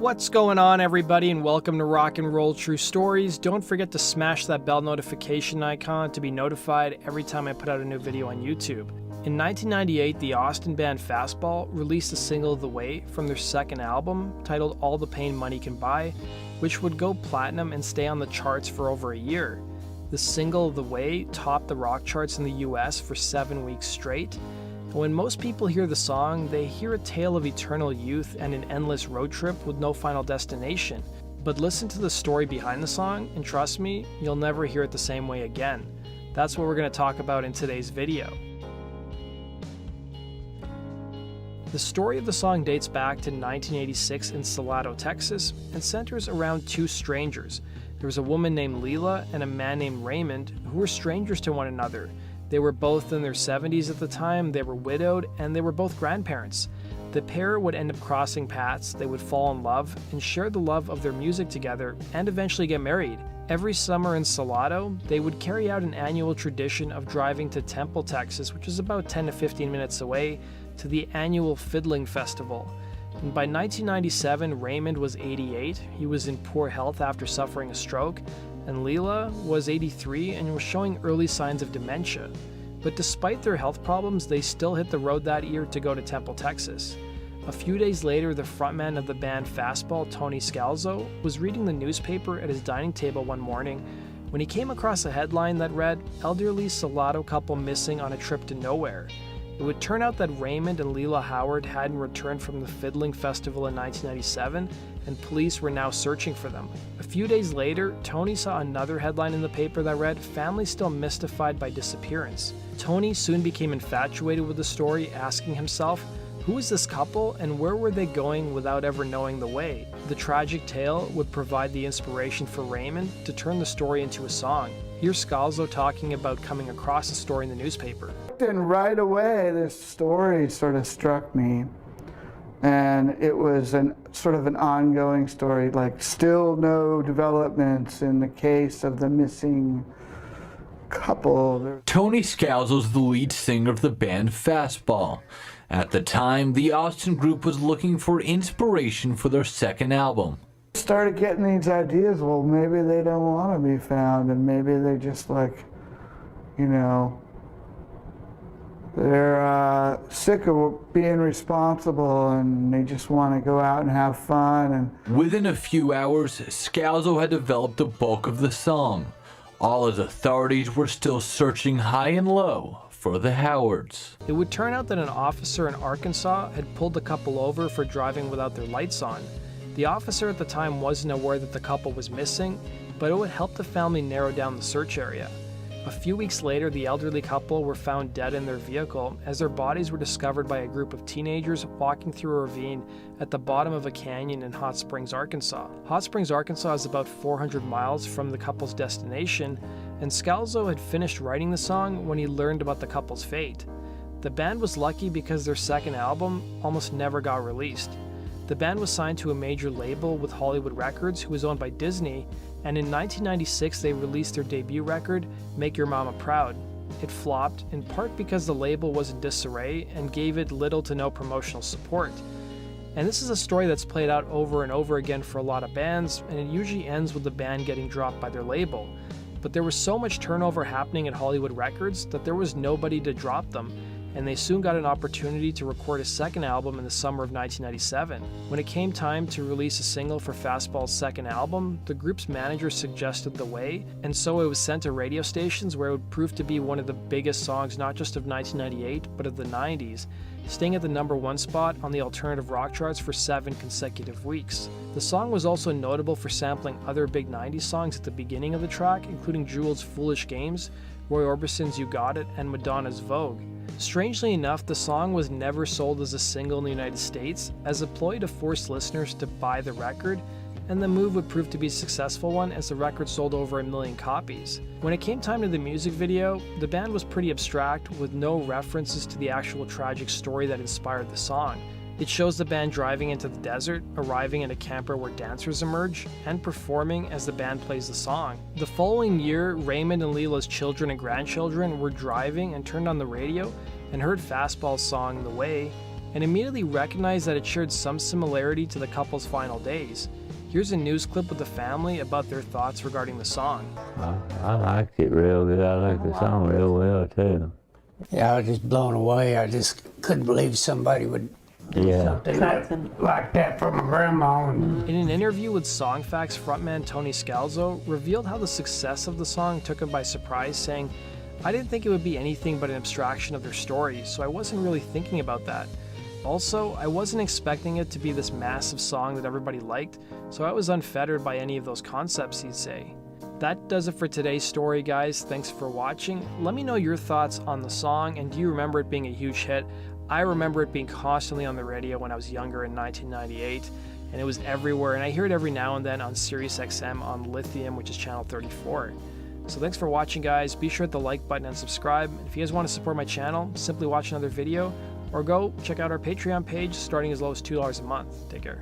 What's going on, everybody, and welcome to Rock and Roll True Stories. Don't forget to smash that bell notification icon to be notified every time I put out a new video on YouTube. In 1998, the Austin band Fastball released a single of The Way from their second album, titled All the Pain Money Can Buy, which would go platinum and stay on the charts for over a year. The single The Way topped the rock charts in the US for 7 weeks straight. When most people hear the song, they hear a tale of eternal youth and an endless road trip with no final destination. But listen to the story behind the song, and trust me, you'll never hear it the same way again. That's what we're going to talk about in today's video. The story of the song dates back to 1986 in Salado, Texas, and centers around two strangers. There was a woman named Leela and a man named Raymond who were strangers to one another. They were both in their 70s at the time, they were widowed, and they were both grandparents. The pair would end up crossing paths, they would fall in love, and share the love of their music together, and eventually get married. Every summer in Salado, they would carry out an annual tradition of driving to Temple, Texas, which is about 10 to 15 minutes away, to the annual Fiddling Festival. And by 1997, Raymond was 88, he was in poor health after suffering a stroke, and Leela was 83 and was showing early signs of dementia. But despite their health problems, they still hit the road that year to go to Temple, Texas. A few days later, the frontman of the band Fastball, Tony Scalzo, was reading the newspaper at his dining table one morning when he came across a headline that read, "Elderly Salado couple missing on a trip to nowhere." It would turn out that Raymond and Leela Howard hadn't returned from the Fiddling Festival in 1997, and police were now searching for them. A few days later, Tony saw another headline in the paper that read, "Family still mystified by disappearance." Tony soon became infatuated with the story, asking himself, who is this couple and where were they going without ever knowing the way? The tragic tale would provide the inspiration for Raymond to turn the story into a song. Here's Scalzo talking about coming across the story in the newspaper. And right away, this story sort of struck me, and it was sort of an ongoing story, like still no developments in the case of the missing couple. Tony Scalzo is the lead singer of the band Fastball. At the time, the Austin group was looking for inspiration for their second album. Started getting these ideas, well, maybe they don't want to be found, and maybe they just they're sick of being responsible and they just want to go out and have fun. And within a few hours, Scalzo had developed the bulk of the song, all as authorities were still searching high and low for the Howards. It would turn out that an officer in Arkansas had pulled the couple over for driving without their lights on. The officer at the time wasn't aware that the couple was missing, but it would help the family narrow down the search area. A few weeks later, the elderly couple were found dead in their vehicle as their bodies were discovered by a group of teenagers walking through a ravine at the bottom of a canyon in Hot Springs, Arkansas. Hot Springs, Arkansas is about 400 miles from the couple's destination, and Scalzo had finished writing the song when he learned about the couple's fate. The band was lucky because their second album almost never got released. The band was signed to a major label with Hollywood Records, who was owned by Disney, and in 1996 they released their debut record, Make Your Mama Proud. It flopped, in part because the label was in disarray and gave it little to no promotional support. And this is a story that's played out over and over again for a lot of bands, and it usually ends with the band getting dropped by their label. But there was so much turnover happening at Hollywood Records that there was nobody to drop them, and they soon got an opportunity to record a second album in the summer of 1997. When it came time to release a single for Fastball's second album, the group's manager suggested The Way, and so it was sent to radio stations where it would prove to be one of the biggest songs not just of 1998, but of the 90s, staying at the #1 spot on the alternative rock charts for 7 consecutive weeks. The song was also notable for sampling other big 90s songs at the beginning of the track, including Jewel's Foolish Games, Roy Orbison's You Got It, and Madonna's Vogue. Strangely enough, the song was never sold as a single in the United States, as a ploy to force listeners to buy the record, and the move would prove to be a successful one as the record sold over 1 million copies. When it came time to the music video, the band was pretty abstract, with no references to the actual tragic story that inspired the song. It shows the band driving into the desert, arriving in a camper where dancers emerge, and performing as the band plays the song. The following year, Raymond and Leela's children and grandchildren were driving and turned on the radio and heard Fastball's song The Way, and immediately recognized that it shared some similarity to the couple's final days. Here's a news clip with the family about their thoughts regarding the song. I liked it real good. I liked the song real well, too. Yeah, I was just blown away. I just couldn't believe somebody would do something like that for my grandma. In an interview with Songfacts frontman Tony Scalzo revealed how the success of the song took him by surprise, saying, "I didn't think it would be anything but an abstraction of their story, so I wasn't really thinking about that. Also, I wasn't expecting it to be this massive song that everybody liked, so I was unfettered by any of those concepts," he'd say. That does it for today's story, guys. Thanks for watching. Let me know your thoughts on the song, and do you remember it being a huge hit? I remember it being constantly on the radio when I was younger in 1998, and it was everywhere, and I hear it every now and then on Sirius XM on Lithium, which is channel 34. So thanks for watching, guys. Be sure to hit the like button and subscribe. If you guys want to support my channel, simply watch another video, or go check out our Patreon page starting as low as $2 a month. Take care.